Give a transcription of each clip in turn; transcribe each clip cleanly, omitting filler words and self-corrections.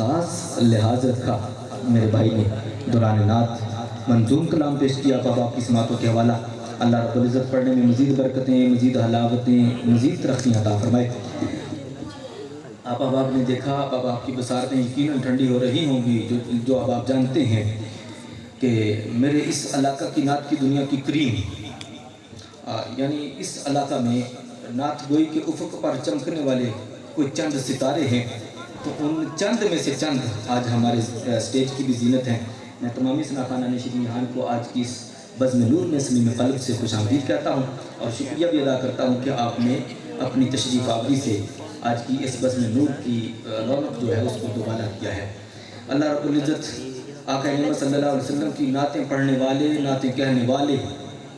خاص لحاظ رکھا میرے بھائی نے دوران نعت منظوم کلام پیش کیا بابا کی سماعتوں کے حوالہ۔ اللہ رب العزت پڑھنے میں مزید برکتیں، مزید حلاوتیں، مزید ترقیاں عطا فرمائے۔ آپ احباب نے دیکھا، اب آپ کی بصارتیں یقیناً ٹھنڈی ہو رہی ہوں گی جو اب آپ جانتے ہیں کہ میرے اس علاقہ کی نعت کی دنیا کی کریم، یعنی اس علاقہ میں نعت گوئی کے افق پر چمکنے والے کوئی چند ستارے ہیں، تو ان چند میں سے چند آج ہمارے اسٹیج کی بھی زینت ہیں۔ میں تمامی شناخانہ نشین یہاں کو آج کی اس بزم نور میں صمیم قلب سے خوش آمدید کہتا ہوں اور شکریہ بھی ادا کرتا ہوں کہ آپ نے اپنی تشریف آوری سے آج کی اس بزم نور کی رونق جو ہے اس کو دوبالا کیا ہے۔ اللہ رب العزت آقا نعمت صلی اللہ علیہ وسلم کی نعتیں پڑھنے والے، نعتیں کہنے والے،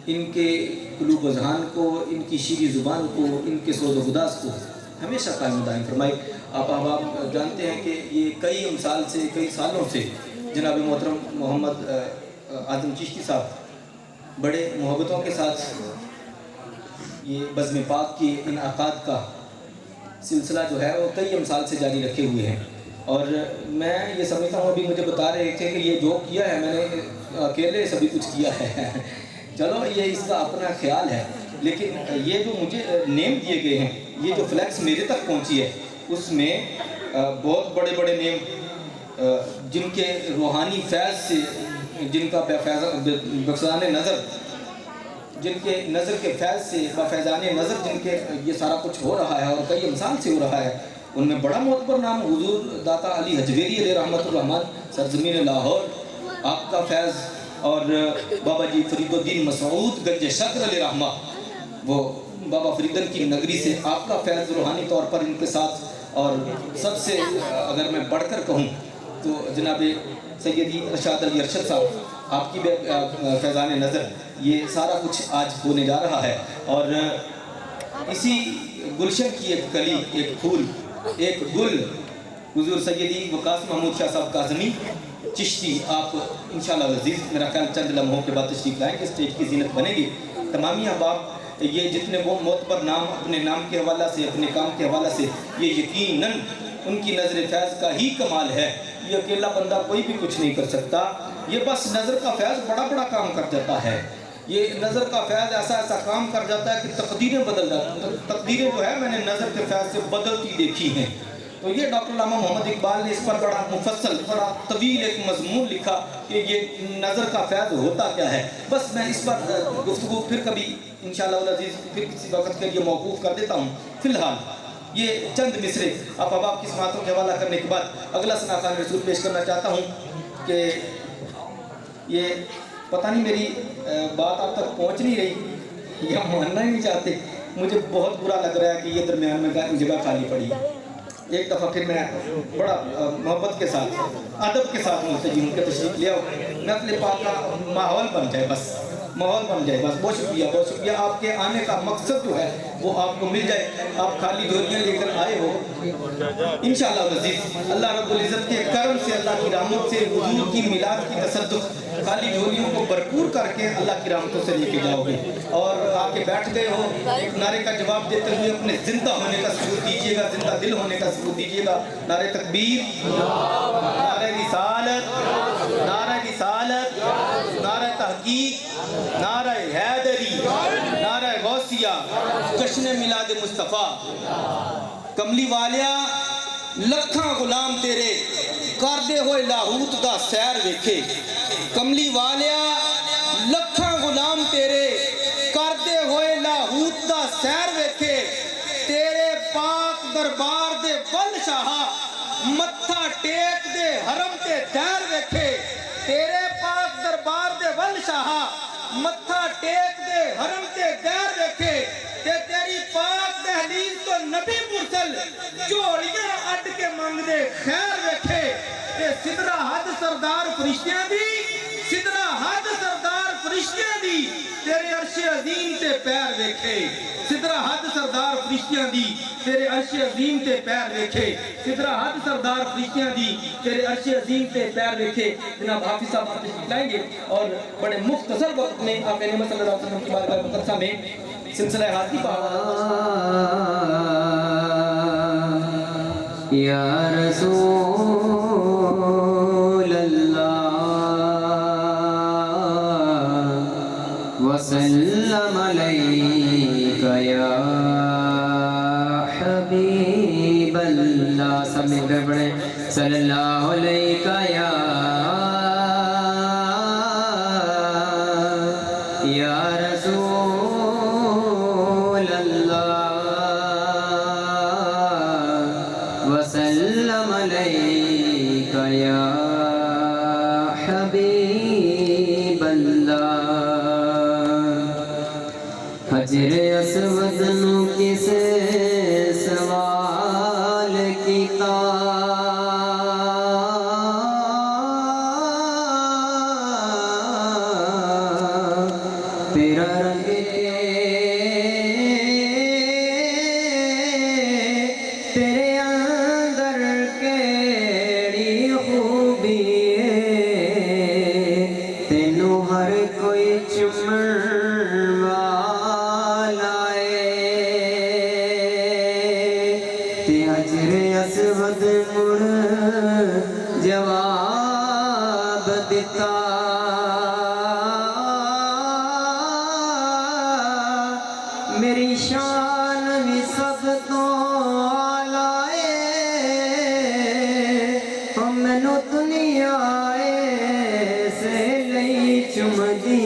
ان کے قلوب و ذہان کو، ان کی شیریں زبان کو، ان کے سوز و گداز کو ہمیشہ قائم و دائم فرمائے۔ آپ احباب جانتے ہیں کہ یہ کئی امثال سے، کئی سالوں سے جناب محترم محمد اعظم چشتی صاحب بڑے محبتوں کے ساتھ یہ بزم پاک کی انعقاد کا سلسلہ جو ہے وہ کئی امثال سے جاری رکھے ہوئے ہیں، اور میں یہ سمجھتا ہوں ابھی مجھے بتا رہے تھے کہ یہ جو کیا ہے میں نے اکیلے سبھی کچھ کیا ہے چلو یہ اس کا اپنا خیال ہے، لیکن یہ جو مجھے نیم دیے گئے ہیں، یہ جو فلیکس میرے تک پہنچی ہے اس میں بہت بڑے بڑے نیم جن کے روحانی فیض سے، جن کا بفیضان نظر، جن کے نظر کے فیض سے، بفیضان نظر جن کے یہ سارا کچھ ہو رہا ہے اور کئی امثال سے ہو رہا ہے، ان میں بڑا معتبر نام حضور داتا علی حجویری علیہ رحمۃ الرحمن سرزمین لاہور، آپ کا فیض، اور بابا جی فرید الدین مسعود گنج شکر علیہ رحمہ، وہ بابا فریدن کی نگری سے آپ کا فیض روحانی طور پر ان کے ساتھ، اور سب سے اگر میں بڑھ کر کہوں تو جناب سیدی ارشاد علی ارشد صاحب آپ کی فیضان نظر، یہ سارا کچھ آج ہونے جا رہا ہے، اور اسی گلشن کی ایک کلی، ایک پھول، ایک گل حضور سیدی وقاص محمود شاہ صاحب کاظمی چشتی، آپ انشاءاللہ العزیز میرا خیال چند لمحوں کے بعد تشریف لائیں کہ اسٹیج کی زینت بنے گی۔ تمامی احباب یہ جتنے وہ معتبر نام اپنے نام کے حوالہ سے، اپنے کام کے حوالہ سے، یہ یقیناً ان کی نظر فیض کا ہی کمال ہے، یہ اکیلا بندہ کوئی بھی کچھ نہیں کر سکتا، یہ بس نظر کا فیض بڑا بڑا کام کر جاتا ہے، یہ نظر کا فیض ایسا ایسا کام کر جاتا ہے کہ تقدیریں بدل جاتی ہیں، تقدیریں جو ہے میں نے نظر کے فیض سے بدلتی دیکھی ہیں۔ تو یہ ڈاکٹر علامہ محمد اقبال نے اس پر بڑا مفصل، بڑا طویل ایک مضمون لکھا کہ یہ نظر کا فیض ہوتا کیا ہے، بس میں اس پر گفتگو پھر کبھی انشاءاللہ العزیز پھر کسی وقت کے لیے موقوف کر دیتا ہوں۔ فی الحال یہ چند مصرے آپ احباب کی سماعتوں کے حوالہ کرنے کے بعد اگلا ثنا خوان رسول پیش کرنا چاہتا ہوں کہ یہ پتہ نہیں میری بات آپ تک پہنچ نہیں رہی یا ماننا ہی نہیں چاہتے، مجھے بہت برا لگ رہا ہے کہ یہ درمیان میں جگہ خالی پڑی ہے۔ ایک دفعہ پھر میں بڑا محبت کے ساتھ، ادب کے ساتھ ملتجی ہوں کہ تشریف لے آؤ، نقل پاک کا ماحول بن جائے، بس ماحول بن جائے، بس بہت شکریہ، بہت شکریہ۔ آپ کے آنے کا مقصد جو ہے وہ آپ کو مل جائے، آپ خالی جھولیاں لے کر آئے ہو انشاءاللہ العزیز اللہ رب العزت کے کرم سے، اللہ کی رحمت سے، حضور کی میلاد کی تصدق خالی جھولیوں کو بھرپور کر کے اللہ کی رحمتوں سے لے کے جاؤ گے، اور آ کے بیٹھ گئے ہو ایک نعرے کا جواب دیتے ہوئے اپنے زندہ ہونے کا ثبوت دیجیے گا، زندہ دل ہونے کا ثبوت دیجیے گا۔ نعرہ تکبیر، نعرہ رسالت، نعرہ رسالت، نعرہ تحقیق، نعرہ حیدری، نعرہ غوثیہ، جشن میلاد مصطفیٰ۔ کملی والیا لکھاں غلام تیرے کردے ہوئے لاہوت دا سیر ویکھے، کملی والیا لکھاں غلام تیرے کردے ہوئے لاہوت دا سیر ویکھے، تیرے پاک دربار دے ول شاہا متھا ٹیک دے حرم تے دیر ویکھے، تیرے پاک دربار دے ول شاہا متھا ٹیک دے حرم تے دیر ویکھے، تے تیری پاک دہلیز تو نبی مرسل جوڑیاں اڈ کے منگ دے خیر ویکھے، تے سدرہ حد سردار فرشتیاں دی، سدرہ حد سردار فرشتیاں دی تیرے عرش عظیم تے پیر ویکھے، سدرہ حد سردار فرشتیاں دی تیرے عرش عظیم تے پیر ویکھے، سدرہ حد سردار فرشتیاں دی تیرے عرش عظیم تے پیر ویکھے۔ جناب حافظ صاحب آپ تشریف لائیں گے اور بڑے مختصر وقت میں آقا نعمت صلی اللہ علیہ وسلم کی بارگاہ مقدسہ میں سلسلہ حاضری یا رسول وسلم علیکہ یا حبیب اللہ. سب مل کر پڑھیں صلی اللہ علیکہ یا رسول اللہ وسلم علیکہ یا حبیب اللہ. حجر اسود نو کسے سوال کیتا تیرا رنگ تیرے اندر کیڑی خوبی تینوں ہر کوئی چمن والا تے حجر اسود مڑ جواب دیتا میری شان بھی سب تو آلہ مینو دنیا سے لئی چم دی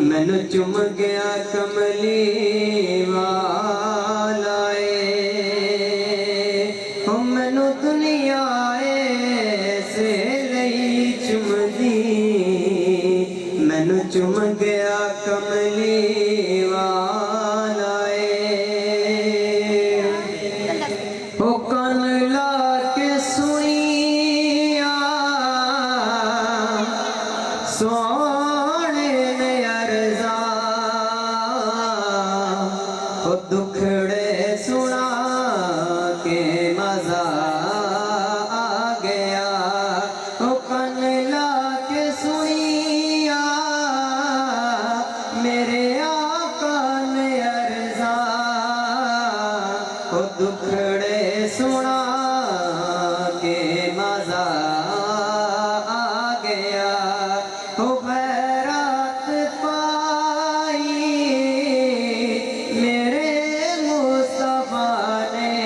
مینو چم گیا کملی والا مینو دنیا سے لئی چم دی مینو چم گیا کملی والا او کان لا کے سنیا سونے نے عرضا او دکھڑے سنا کے مزہ آ گیا او کان لا کے سنیا میرے آقا نے عرضا او دکھڑے سنا کے مزہ آ گیا او خیرات پائی میرے مصطفیٰ نے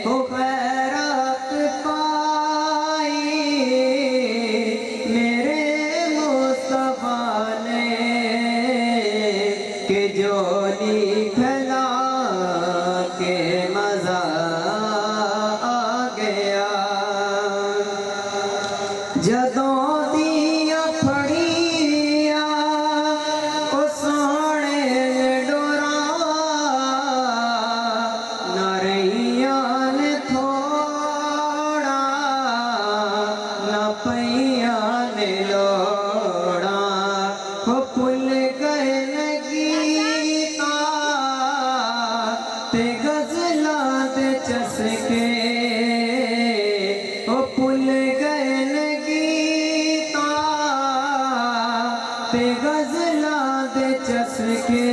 او خیرات پائی میرے مصطفیٰ نے کہ جولی پھیلا کے مزہ آ گیا جدوں دیا پھڑیا او سونے ڈوراں نہ رہیاں نے تھوڑا نہ پیاں نے لوڑا او پل گئے گیتا تے غزلاں دے چسکے او پل گئے گیتا تے غزلاں دے چسکے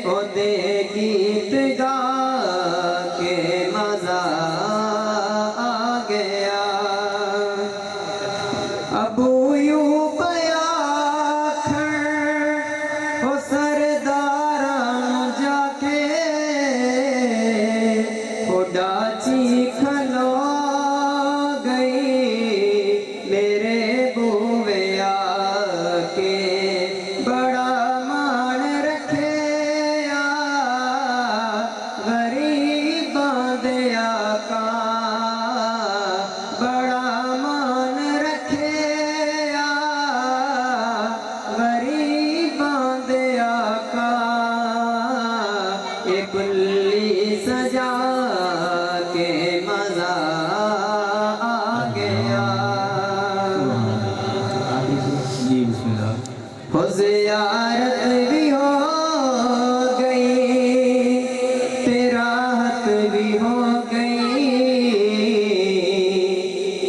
او دے گیت گا کے مزہ آ گیا ابو ایوب آکھن او سرداراں جا کے او ڈاچی کھلو گئی میرے بوے آ کے بڑا مان رکھے غریباں دے آقا بڑا مان رکھے غریباں دے آقا اے کلی سجا کے مزہ آ گیا جی بسم اللہ. ہو زیارت بھی ہو گئی تراحت بھی ہو گئی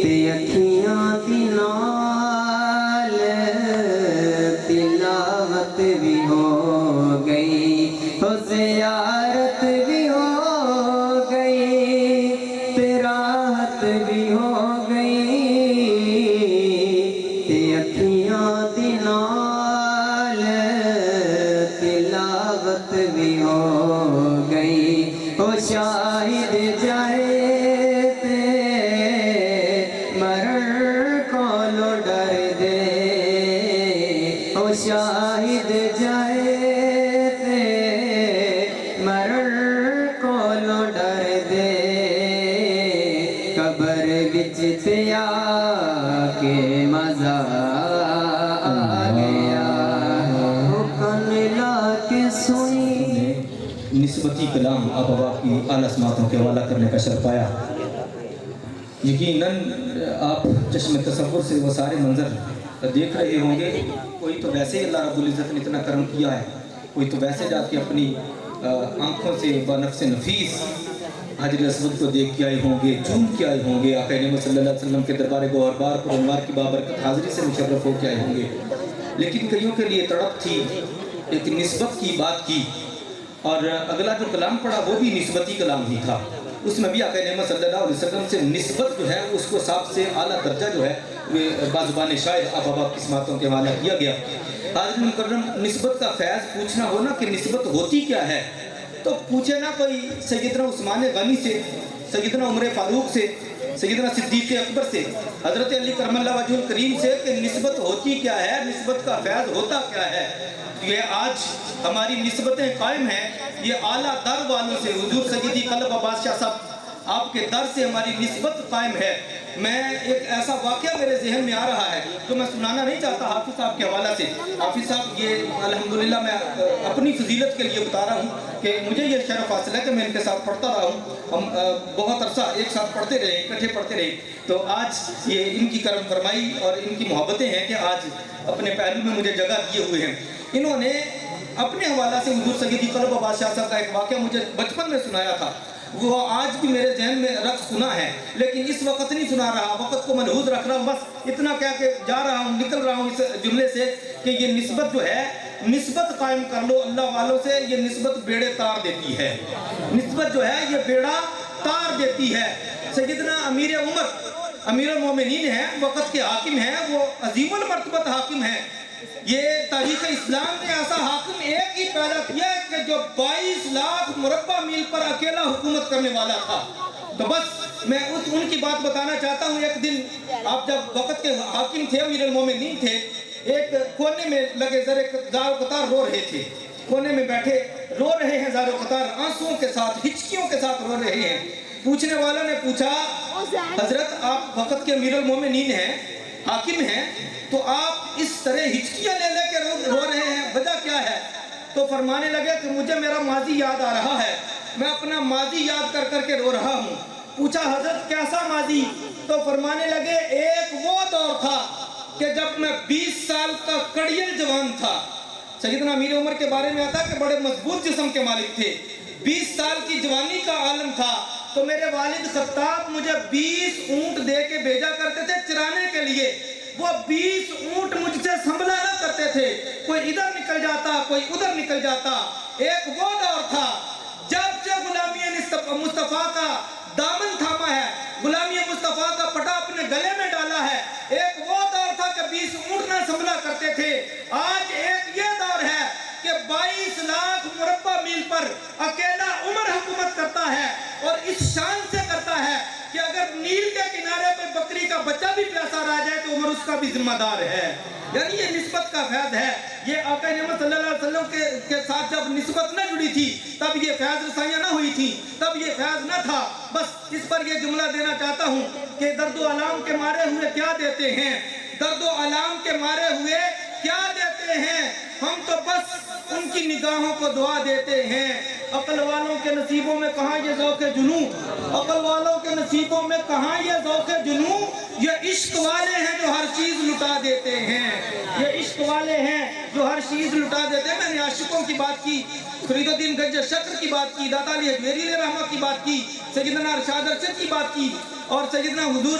تے اکھیاں دی نال تلاوت بھی ہو گئی ہو زیارت بھی ہو گئی تراحت بھی ہو گئی تے اکھیاں شاہد جائے تے مرن کولو ڈر دے او شاہد جائے تے مرن کولو ڈر دے قبر وچ تے آ کے مزہ آ گیا کن لا کے سوئی نسبتی کلام آپ ابا کی اعلیٰ سماعتوں کے حوالہ کرنے کا شرف پایا. یقیناً آپ چشم تصور سے وہ سارے منظر دیکھ رہے ہوں گے. کوئی تو ویسے ہی اللہ رب العزت نے اتنا کرم کیا ہے, کوئی تو ویسے جا کے اپنی آنکھوں سے بنفس نفیس حجر اسود کو دیکھ کے آئے ہوں گے, چوم کے آئے ہوں گے, آقا نعمت صلی اللہ علیہ وسلم کے دربار گوہربار پر انوار کی بابرکت حاضری سے مشرف ہو کے آئے ہوں گے. لیکن کئیوں کے لیے تڑپ تھی ایک نسبت کی بات کی, اور اگلا جو کلام پڑھا وہ بھی نسبتی کلام ہی تھا. اس میں بھی آقا نعمت صلی اللہ علیہ وسلم سے نسبت جو ہے اس کو سب سے اعلیٰ درجہ جو ہے بازبان شاعر آپ ابا کی سماعتوں کے حوالہ کیا گیا. حاضرین مکرم, نسبت کا فیض پوچھنا ہو نا کہ نسبت ہوتی کیا ہے, تو پوچھے نا کوئی سیدنا عثمان غنی سے, سیدنا عمر فاروق سے, سیدنا صدیق اکبر سے, حضرت علی کرم اللہ وجہ الکریم سے کہ نسبت ہوتی کیا ہے, نسبت کا فیض ہوتا کیا ہے. یہ آج ہماری نسبتیں قائم ہیں یہ اعلیٰ در والوں سے. حضور سیدی قلب عباس شاہ صاحب آپ کے در سے ہماری نسبت قائم ہے. میں ایک ایسا واقعہ میرے ذہن میں آ رہا ہے جو میں سنانا نہیں چاہتا حافظ صاحب کے حوالہ سے. حافظ صاحب یہ الحمدللہ میں اپنی فضیلت کے لیے بتا رہا ہوں کہ مجھے یہ شرف حاصل ہے کہ میں ان کے ساتھ پڑھتا رہا ہوں. ہم بہت عرصہ ایک ساتھ پڑھتے رہے, اکٹھے پڑھتے رہے. تو آج یہ ان کی کرم فرمائی اور ان کی محبتیں ہیں کہ آج اپنے پہلو میں مجھے جگہ دیے ہوئے ہیں. انہوں نے اپنے حوالہ سے حضور سیدی قلب عباس شاہ صاحب کا ایک واقعہ مجھے بچپن میں سنایا تھا. وہ آج بھی میرے ذہن میں رکھ سنا ہے, لیکن اس وقت نہیں سنا رہا, وقت کو ملحوظ رکھ رہا ہوں. بس اتنا کہہ کے جا رہا ہوں, نکل رہا ہوں اس جملے سے کہ یہ نسبت جو ہے, نسبت قائم کر لو اللہ والوں سے. یہ نسبت بیڑے تار دیتی ہے, نسبت جو ہے یہ بیڑا تار دیتی ہے. سیدنا امیر عمر امیر المومنین ہیں, وقت کے حاکم ہیں, وہ عظیم المرتبت حاکم ہیں. یہ تاریخ اسلام نے ایسا حاکم ایک ہی پیدا کیا ہے کہ جو 22 لاکھ مربع میل پر اکیلا حکومت کرنے والا تھا. تو بس میں ان کی بات بتانا چاہتا ہوں. ایک دن آپ جب وقت کے حاکم تھے, امیر المومنین تھے, ایک کونے میں لگے زار و قطار رو رہے تھے, کونے میں بیٹھے رو رہے ہیں زار و قطار, آنسوؤں کے ساتھ, ہچکیوں کے ساتھ رو رہے ہیں. پوچھنے والا نے پوچھا, حضرت آپ وقت کے امیر المومنین ہیں, حاکم ہیں, تو آپ اس طرح ہچکیاں لے لے کے رو رہے ہیں, وجہ کیا ہے؟ تو فرمانے لگے کہ مجھے میرا ماضی یاد آ رہا ہے, میں اپنا ماضی یاد کر کر کے رو رہا ہوں. پوچھا حضرت کیسا ماضی؟ تو فرمانے لگے ایک وہ دور تھا کہ جب میں 20 سال کا کڑیل جوان تھا. سیدنا امیر عمر کے بارے میں آتا کہ بڑے مضبوط جسم کے مالک تھے, 20 سال کی جوانی کا عالم تھا. تو میرے والد خطاب مجھے 20 اونٹ دے کے بھیجا کرتے تھے چرانے کے لیے. وہ 20 اونٹ مجھ سے سنبھلا نہ کرتے تھے, کوئی ادھر نکل جاتا, کوئی ادھر نکل جاتا. ایک وہ دور تھا جب سے غلامی مصطفیٰ کا دامن تھاما ہے, غلامی مصطفیٰ کا پٹا اپنے گلے میں ڈالا ہے. ایک وہ دور تھا کہ 20 اونٹ نہ سنبھلا کرتے تھے. آج ایک یہ دور ہے کہ 22 لاکھ مربع میل پر اکیلا عمر حکومت کرتا ہے, اور اس شان سے کرتا ہے کہ اگر نیل کے کنارے پہ بکری کا بچہ بھی پیاسا رہ جائے تو عمر اس کا بھی ذمہ دار ہے. یعنی یہ نسبت کا فیض ہے. یہ آقا نعمت صلی اللہ علیہ وسلم کے ساتھ جب نسبت نہ جڑی تھی تب یہ فیض رسائیاں نہ ہوئی تھی, تب یہ فیض نہ تھا. بس اس پر یہ جملہ دینا چاہتا ہوں کہ درد و علام کے مارے ہوئے کیا دیتے ہیں, درد و علام کے مارے ہوئے کیا دیتے ہیں, ہم تو بس ان کی نگاہوں کو دعا دیتے ہیں. عقل والوں کے نصیبوں میں کہاں یہ ذوق جنوں, عقل والوں کے نصیبوں میں کہاں یہ ذوق جنوں. یہ عشق والے ہیں جو ہر چیز لٹا دیتے ہیں, یہ عشق والے ہیں جو ہر چیز لٹا دیتے ہیں. میں نے عاشقوں کی بات کی, فرید الدین گنج شکر کی بات کی, داتا علی حجویری علیہ رحمہ کی بات کی, سیدنا ارشاد ارشد کی بات کی, اور سیدنا حضور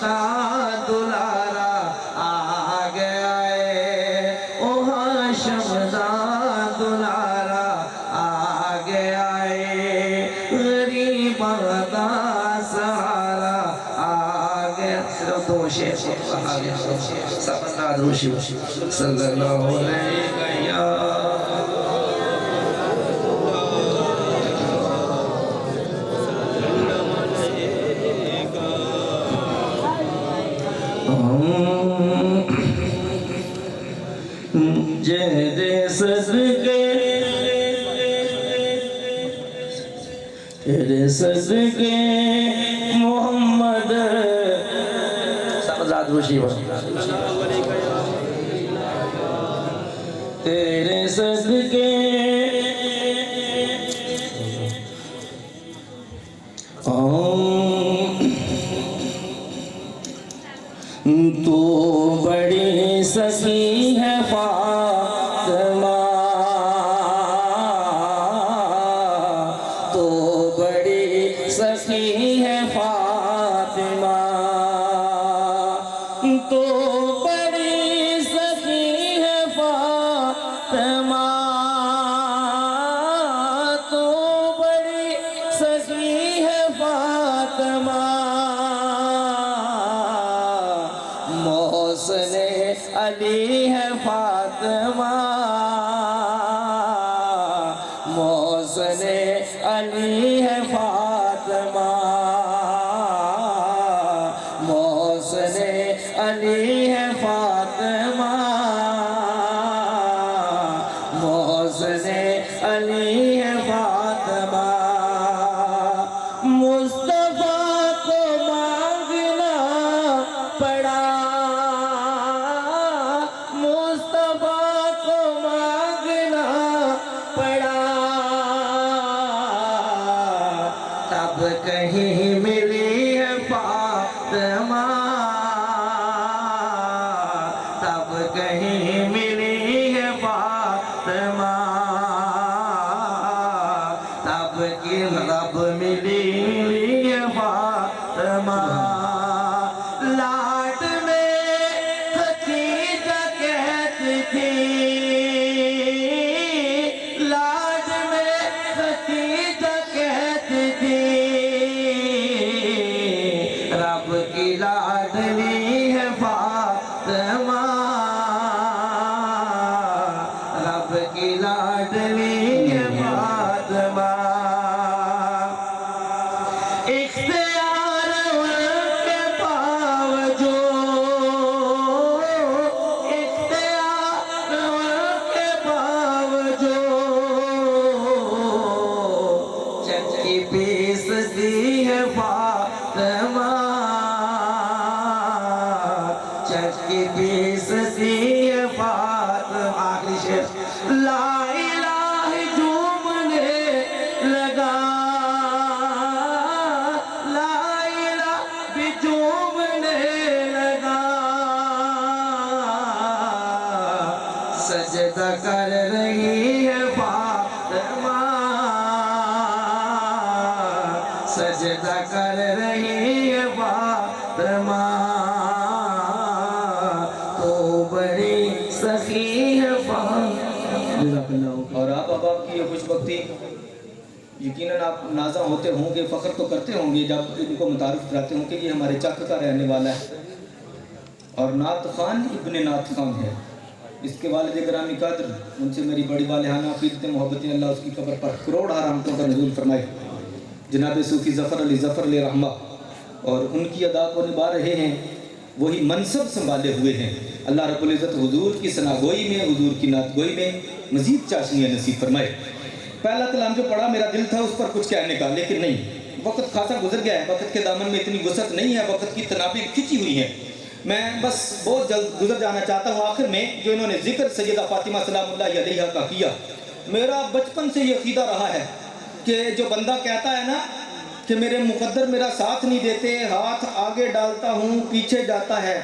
دا دلارا آ گیا ہے، او ہاشم دا دلارا آ گیا ہے، غریباں دا سہارا آ گیا۔ صرف دو شیر آ گیا، سب انداز روشی صلی اللہ علیہ جہدے صدقے تیرے صدقے محمد سبزاد روشی تیرے صدقے تو بڑی سخی ہے فاطمہ، تو بڑی سخی ہے فاطمہ، تو بڑی سخی ہے فاطمہ، تو بڑی سخی ہے فاطمہ، محسن علی ہے فاطمہ، محسن علی ہے فاطمہ، محسن علی ہے فاطمہ، محسن علی ہے فاطمہ، مصطفیٰ کو مانگنا پڑا، مصطفیٰ کو مانگنا پڑا، تب کہیں ملی ہے فاطمہ، تب کہیں ملی ہے فاطمہ، تب کی رب ملی ہے فاطمہ، لاڈ میں خدیجہ کہتی تھی، لاڈ میں خدیجہ کہتی تھی، رب کی لاڈلی ہے فاطمہ، رب کی لاڈلی ہے فاطمہ، اختیار ان کے باوجود، اختیار ان کے باوجود، چکی پیس دی ہے فاطمہ، چکی پیس دی ہے فاطمہ، آخری شیر، لا الہ جھومنے لگا، لا الہ بھی جھومنے لگا، سجدہ کر رہی ہے فاطمہ، سجدہ کر رہی ہے فاطمہ، تو بڑی سخی ہے فاطمہ۔ اور آپ اب آپ کی یہ خوش بختی یقیناً آپ نازاں ہوتے ہوں گے، فخر تو کرتے ہوں گے جب ان کو متعارف کراتے ہوں کہ یہ ہمارے چک کا رہنے والا ہے اور نعت خوان ابن نعت خوان ہے۔ اس کے والد گرامی قدر، ان سے میری بڑی والہانہ عقیدتیں محبتیں، اللہ اس کی قبر پر کروڑ رحمتوں کا نزول فرمائے۔ جناب صوفی ظفر علی رحمہ، اور ان کی ادا کو نبھا رہے ہیں، وہی منصب سنبھالے ہوئے ہیں۔ اللہ رب العزت حضور کی ثناگوئی میں، حضور کی نعت گوئی میں مزید چاشنیاں نصیب فرمائے۔ پہلا کلام جو پڑھا میرا دل تھا اس پر کچھ کہنے کا، لیکن نہیں، وقت خاصا گزر گیا ہے، وقت کے دامن میں اتنی وسعت نہیں ہے، وقت کی تنابیں کھچی ہوئی ہیں۔ میں بس بہت جلد گزر جانا چاہتا ہوں۔ آخر میں جو انہوں نے ذکر سیدہ فاطمہ سلام اللہ علیہا کا کیا، میرا بچپن سے یہ عقیدہ رہا ہے کہ جو بندہ کہتا ہے نا کہ میرے مقدر میرا ساتھ نہیں دیتے، ہاتھ آگے ڈالتا ہوں پیچھے جاتا ہے،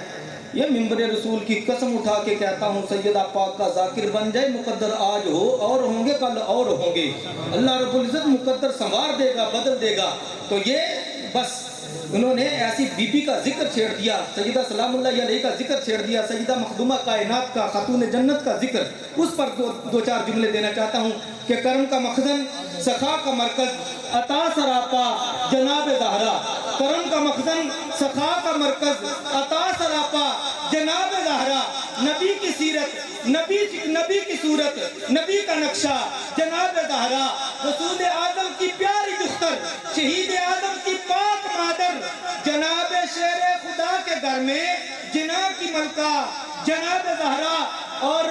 یہ ممبر رسول کی قسم اٹھا کے کہتا ہوں، سیدہ پاک کا ذاکر بن جائے، مقدر آج ہو اور ہوں گے کل اور ہوں گے، اللہ رب العزت مقدر سنوار دے گا، بدل دے گا۔ تو یہ بس انہوں نے ایسی بی بی کا ذکر چھیڑ دیا، سیدہ سلام اللہ علیہ کا ذکر چھیڑ دیا، سیدہ مخدومہ کائنات کا، خاتون جنت کا ذکر، اس پر دو چار جملے دینا چاہتا ہوں کہ کرم کا مخزن، سخا کا مرکز، عطا سراپا جناب زہرا، کرم کا مخزن، سخا کا مرکز، عطا سراپا جناب زہرا، نبی کی سیرت، نبی کی صورت، نبی کا نقشہ جناب زہرا، رسول اعظم کی پیاری دختر، شہید اعظم کی پاک مادر، جناب شیر خدا کے گھر میں جناح کی ملکہ جناب زہرا، اور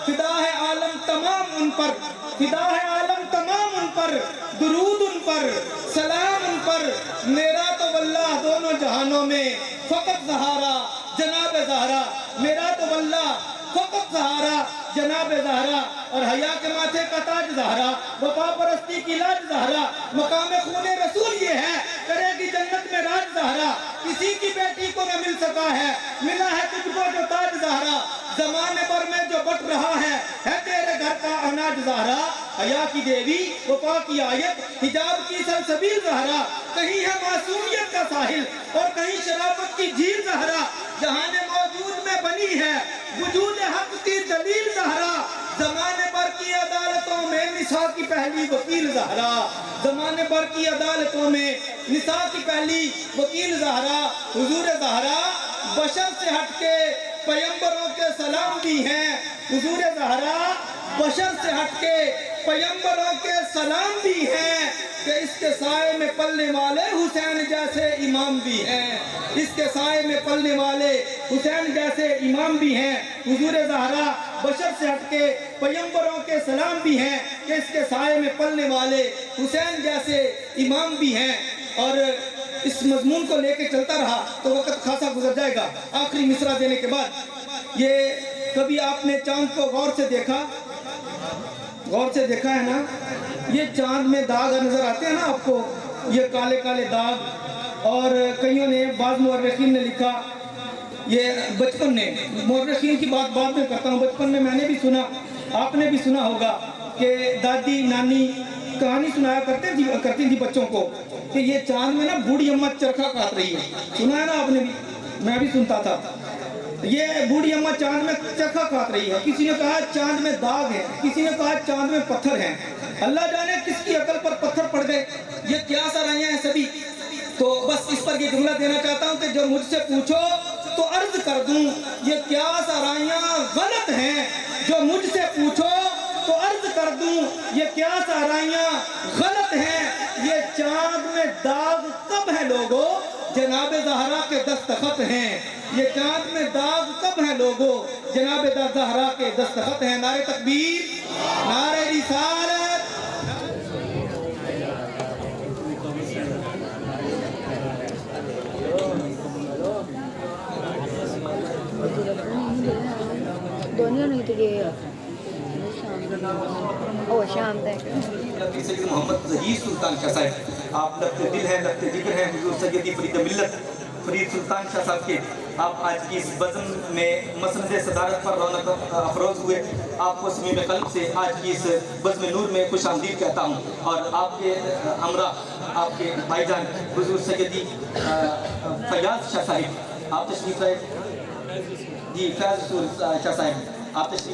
فدا ہے عالم تمام ان پر، فدا ہے عالم تمام ان پر، درود ان پر، سلام ان پر، میرا تو واللہ دونوں جہانوں میں فقط زہرا جناب زہرا، میرا تو واللہ فقط زہرا جناب زہرا، اور حیا کے ماتھے کا تاج زہرا، وفا پرستی کی لاج زہرا، مقام خون رسول یہ ہے، کرے گی جنت میں راج زہرا، کسی کی بیٹی کو نہ مل سکا ہے، ملا ہے تجھ کو جو تاج زہرا، زمانے پر میں جو بٹ رہا ہے تیرے گھر کا اناج زہرا، حیا کی دیوی، وفا کی آیت، حجاب کی سلسبیل زہرا، کہیں ہے معصومیت کا ساحل اور کہیں شرافت کی جھیل زہرا، جہان موجود میں بنی ہے وجود حق کی دلیل زہرا، زمانے پر کی عدالتوں میں نساء کی پہلی وکیل زہرا، زمانے پر کی عدالتوں میں نساء کی پہلی وکیل زہرا، حضور زہرا بشر سے ہٹ کے پیغمبروں کے سلام بھی ہیں، حضور زہرا بشر سے ہٹ کے پیغمبروں کے سلام بھی ہیں، کہ اس کے سائے میں پلنے والے حسین جیسے امام بھی ہیں، اس کے سائے میں پلنے والے حسین جیسے امام بھی ہیں، حضور زہرا بشر سے ہٹ کے پیغمبروں کے سلام بھی ہیں، کہ اس کے سائے میں پلنے والے حسین جیسے امام بھی ہیں، اور اس مضمون کو لے کے چلتا رہا تو وقت خاصا گزر جائے گا۔ آخری مصرع دینے کے بعد، یہ کبھی آپ نے چاند کو غور سے دیکھا ہے نا، یہ چاند میں داغ نظر آتے ہیں نا آپ کو، یہ کالے کالے داغ، اور کئیوں نے، بعض مورخین نے لکھا، یہ بچپن نے، مورخین کی بات بعد میں کرتا ہوں، بچپن میں میں نے بھی سنا، آپ نے بھی سنا ہوگا کہ دادی نانی کہانی سنایا کرتی تھی بچوں کو کہ یہ چاند میں نا بوڑھی اماں چرخہ کاٹ رہی ہے، سنا ہے نا آپ نے بھی، میں بھی سنتا تھا، یہ بوڑھی اماں چاند میں چرخہ کاٹ رہی ہے، کسی نے کہا چاند میں داغ ہے، کسی نے کہا چاند میں پتھر ہیں، اللہ جانے کس کی عقل پر پتھر پڑ گئے، یہ کیا سرائیاں ہیں سبھی، تو بس اس پر یہ جملہ دینا چاہتا ہوں کہ جو مجھ سے پوچھو تو عرض کر دوں، یہ کیا سرائیاں غلط ہیں، جو مجھ سے پوچھو تو عرض کر دوں، یہ کیا سرائیاں غلط ہیں، یہ چاند میں داغ کب ہے لوگو، جناب زہرا کے دستخط ہیں، یہ چاند میں داغ کب ہے لوگو، جناب زہرا کے دستخط ہیں، نعرہ تکبیر، نعرہ رسالت۔ دنیا نہیں تو یہ شام تک سید محمد ظہیر سلطان شاہ صاحب، آپ لفت دل ہیں، لفت جگر ہیں، حضور سیدی فرید ملت فرید سلطان شاہ صاحب کے، آپ آج کی اس بزم میں مسند صدارت پر رونق افروز ہوئے، آپ کو صمیم قلب سے آج کی اس بزم نور میں خوش آمدید کہتا ہوں، اور آپ کے ہمراہ آپ کے بھائی جان حضور سیدی فیاض شاہ صاحب، آپ تشریف لائے، جی فیض شاہ صاحب آپ تشریف